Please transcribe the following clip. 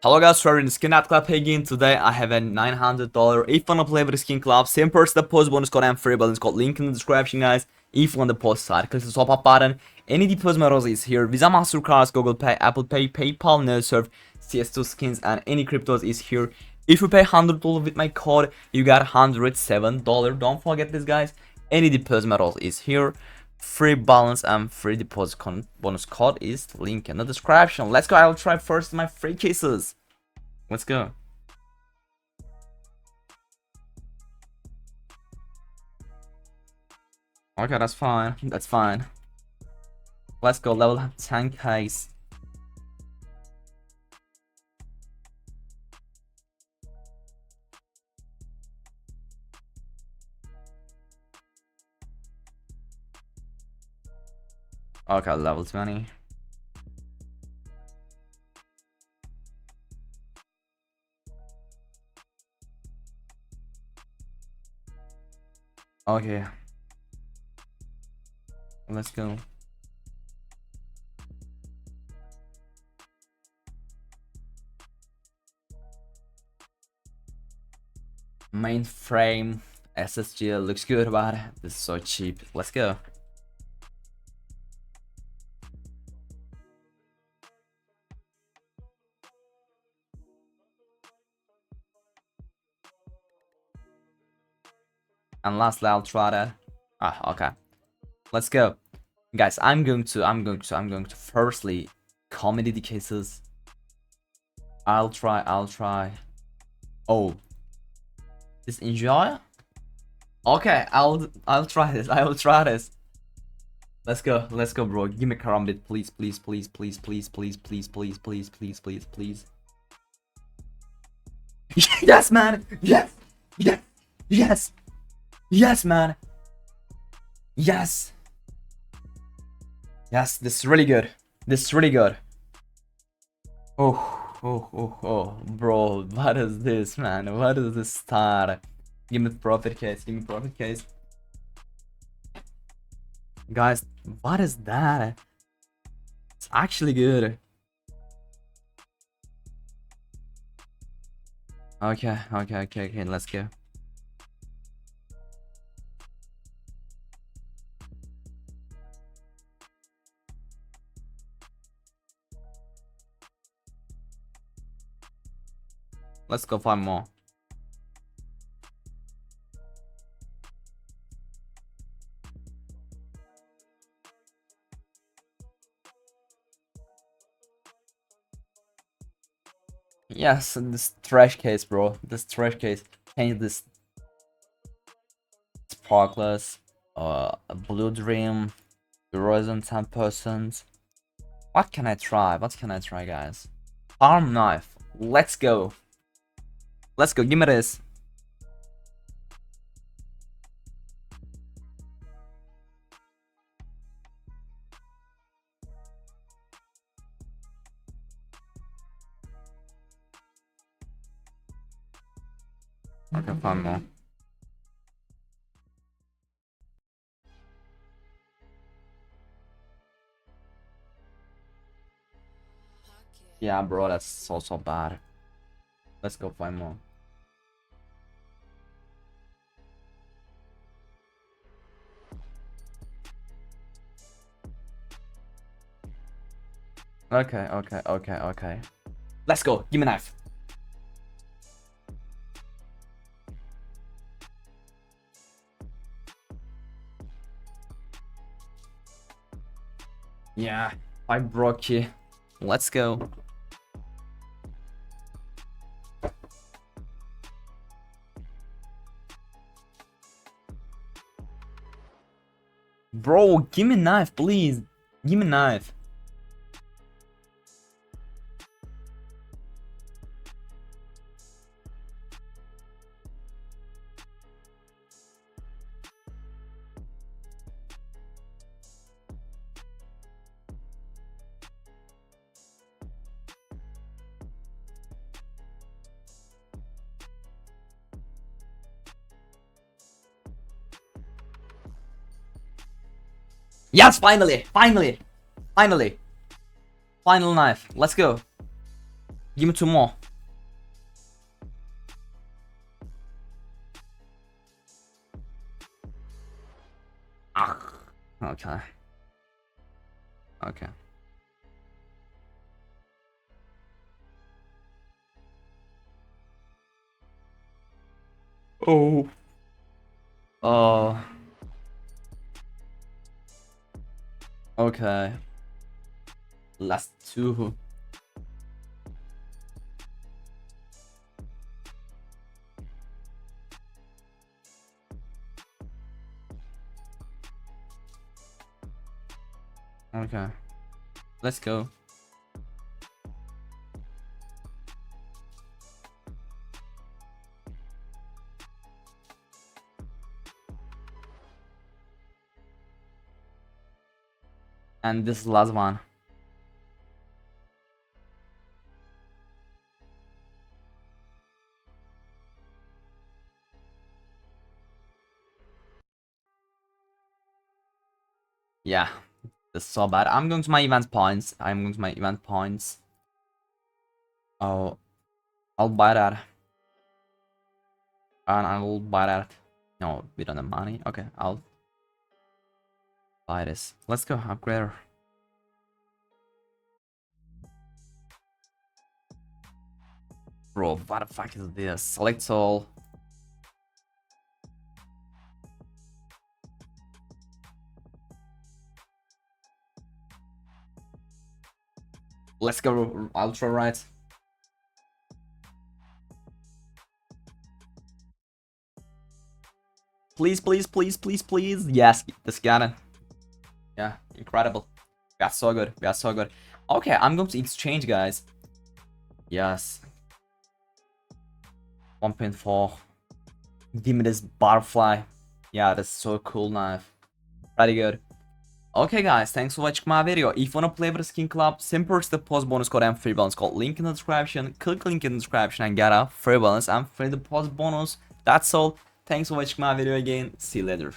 Hello guys, we're in skin.club again. Today I have a $900 if you wanna play with skin club. Same person that post bonus code and free balance code link in the description guys. If you want the post side, click the top up button. Any deposit methods is here. Visa, MasterCard, Google Pay, Apple Pay, PayPal, NetSurf, CS2 skins and any cryptos is here. If you pay $100 with my code, you got $107. Don't forget this guys. Any deposit methods is here. Free balance and free deposit bonus code is link in the description. Let's go. I'll try first my free cases. Let's go. Okay, that's fine. That's fine. Let's go. Level 10 case. Okay, level 20. Okay. Let's go. Mainframe SSG looks good about it. This is so cheap. Let's go. And lastly, I'll try that. Okay. Let's go. Guys, I'm going to firstly comedy the cases. I'll try. Oh. This enjoy? Okay, I'll try this. I will try this. Let's go, bro. Give me karambit, please. Yes, man. Yes, man. Yes. This is really good. Oh, bro. What is this, man? What is this star? Give me profit case. Guys, what is that? It's actually good. Okay, let's go. Let's go find more. Yes, this trash case, bro. This trash case. Change this sparkless, a blue dream, erosion 10%. What can I try, guys? Arm knife. Let's go. Give me this. Okay, find more. Yeah, bro, that's so bad. Let's go find more. Okay. Let's go. Give me a knife. Yeah, I broke you. Let's go. Bro, give me a knife, please. Give me a knife. Yes, finally. Final knife. Let's go. Give me two more. Ah, okay. Okay. Oh. Oh. Okay. Last two. Okay. Let's go. And this is the last one. Yeah. This is so bad. I'm going to my event points. I'm going to my event points. Oh, I'll buy that. And I will buy that. No, we don't have money. Okay, I'll buy this. Let's go, upgrader. Bro, what the fuck is this? Select all. Let's go, ultra right. Please, please, please, please, please. Yes, this got it. Yeah, incredible. We are so good. We are so good. Okay, I'm going to exchange, guys. Yes. 1.4. Give me this butterfly. Yeah, that's so cool knife. Pretty good. Okay guys, thanks for watching my video. If you wanna play with the skin club, simply the post bonus code and free balance code link in the description. Click link in the description and get a free balance and free the post bonus. That's all. Thanks for watching my video again. See you later.